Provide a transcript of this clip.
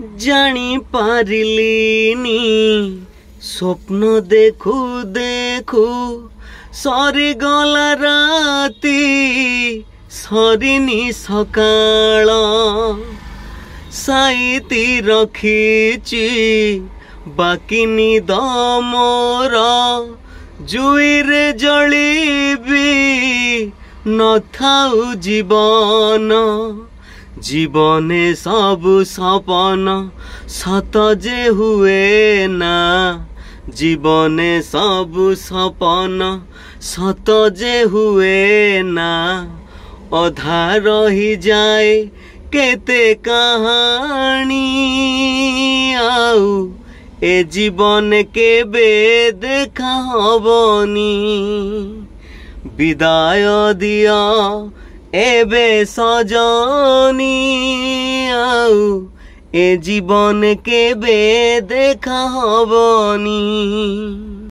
जानी पारिलिनी स्वप्न देखु देखु सरी गला राती सरिनी सकाळ साइती रखीची बाकी निद मोर जुईरे जलिबी नथाउ जीवन जीवने सबु सपन सत जे हुए ना जीवने सबु सपन सत जे हुए ना अधा रही जाए केते कहानी आउ ए जीवन केबे देखा हबनी विदाय दिया एबे सजनी आउ ए जीवन केबे देखा हबनी।